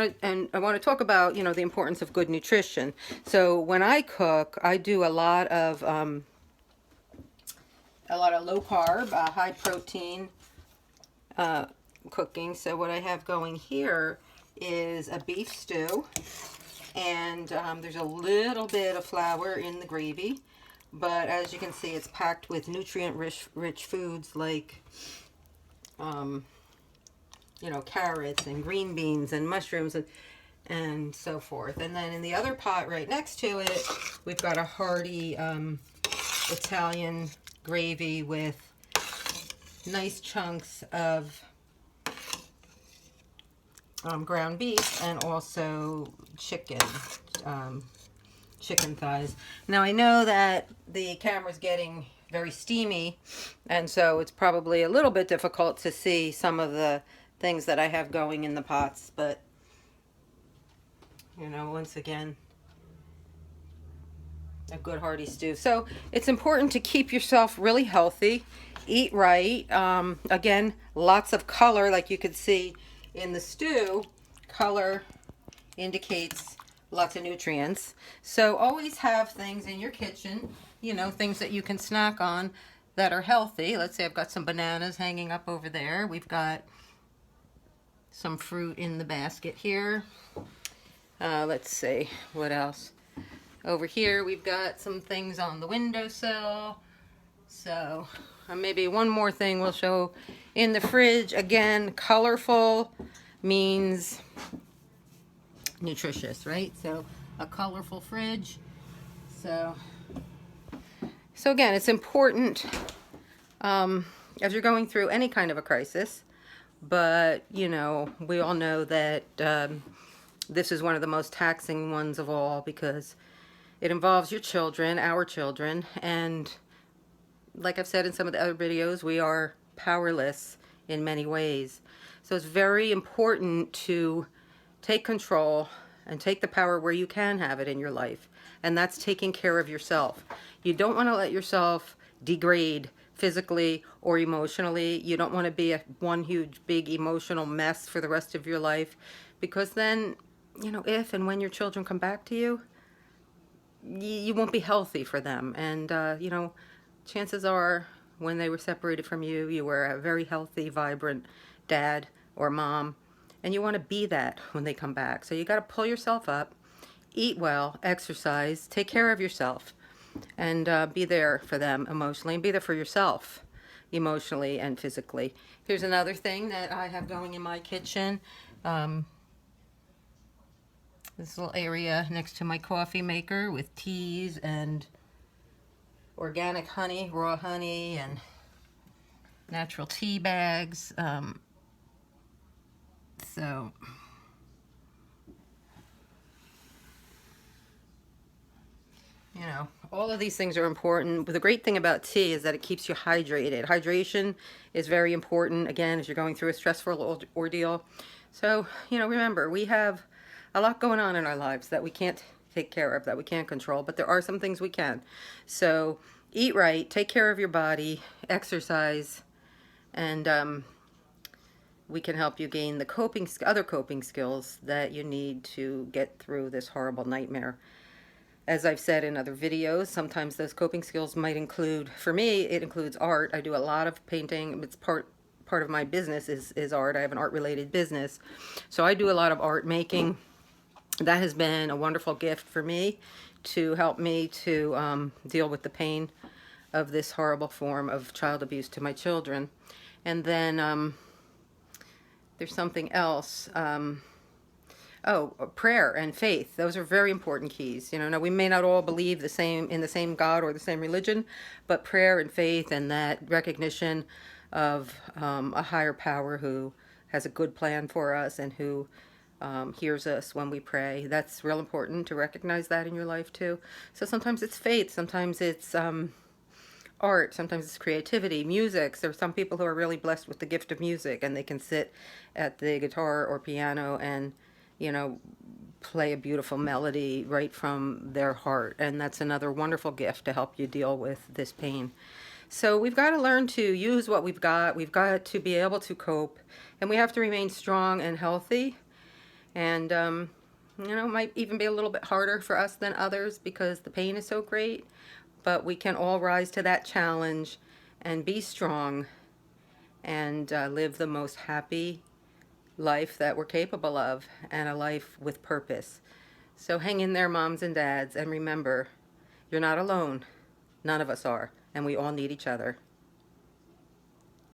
And I want to talk about, the importance of good nutrition. So when I cook, I do a lot of low carb, high protein cooking. So what I have going here is a beef stew, and there's a little bit of flour in the gravy, but as you can see, it's packed with nutrient-rich foods like carrots and green beans and mushrooms and so forth. And then in the other pot right next to it, we've got a hearty Italian gravy with nice chunks of ground beef and also chicken thighs. Now I know that the camera's getting very steamy, and so it's probably a little bit difficult to see some of the things that I have going in the pots, but once again, a good hearty stew. So it's important to keep yourself really healthy, eat right. Again, lots of color, like you could see in the stew. Color indicates lots of nutrients. So always have things in your kitchen, things that you can snack on that are healthy. Let's say I've got some bananas hanging up over there. We've got some fruit in the basket here. Let's see, what else? Over here we've got some things on the windowsill. So maybe one more thing we'll show in the fridge. Again, colorful means nutritious, right? So a colorful fridge. So again, it's important as you're going through any kind of a crisis, but we all know that this is one of the most taxing ones of all, because it involves your children, our children, and like I've said in some of the other videos, we are powerless in many ways. So it's very important to take control and take the power where you can have it in your life, and that's taking care of yourself. You don't want to let yourself degrade physically or emotionally. You don't want to be one huge big emotional mess for the rest of your life, because then if and when your children come back to you, you won't be healthy for them. And chances are when they were separated from you, you were a very healthy, vibrant dad or mom, and you want to be that when they come back. So you got to pull yourself up, eat well, exercise, take care of yourself, and be there for them emotionally, and be there for yourself emotionally and physically. Here's another thing that I have going in my kitchen. This little area next to my coffee maker with teas and organic honey, raw honey, and natural tea bags. So all of these things are important. But the great thing about tea is that it keeps you hydrated. Hydration is very important, again, as you're going through a stressful ordeal. So, remember, we have a lot going on in our lives that we can't take care of, that we can't control, but there are some things we can. So eat right, take care of your body, exercise, and we can help you gain the other coping skills that you need to get through this horrible nightmare. As I've said in other videos, sometimes those coping skills might include, for me, it includes art. I do a lot of painting. It's part of my business is art. I have an art-related business. So I do a lot of art making. That has been a wonderful gift for me to help me to deal with the pain of this horrible form of child abuse to my children. And then there's something else. Prayer and faith. Those are very important keys. Now we may not all believe in the same God or the same religion, but prayer and faith, and that recognition of a higher power who has a good plan for us and who hears us when we pray. That's real important to recognize that in your life too. So sometimes it's faith, sometimes it's art, sometimes it's creativity, music. There are some people who are really blessed with the gift of music, and they can sit at the guitar or piano and play a beautiful melody right from their heart, and that's another wonderful gift to help you deal with this pain. So we've got to learn to use what we've got. We've got to be able to cope, and we have to remain strong and healthy. And, you know, might even be a little bit harder for us than others because the pain is so great. But we can all rise to that challenge and be strong and live the most happy life that we're capable of, and a life with purpose. So hang in there, moms and dads, and remember, you're not alone. None of us are, and we all need each other.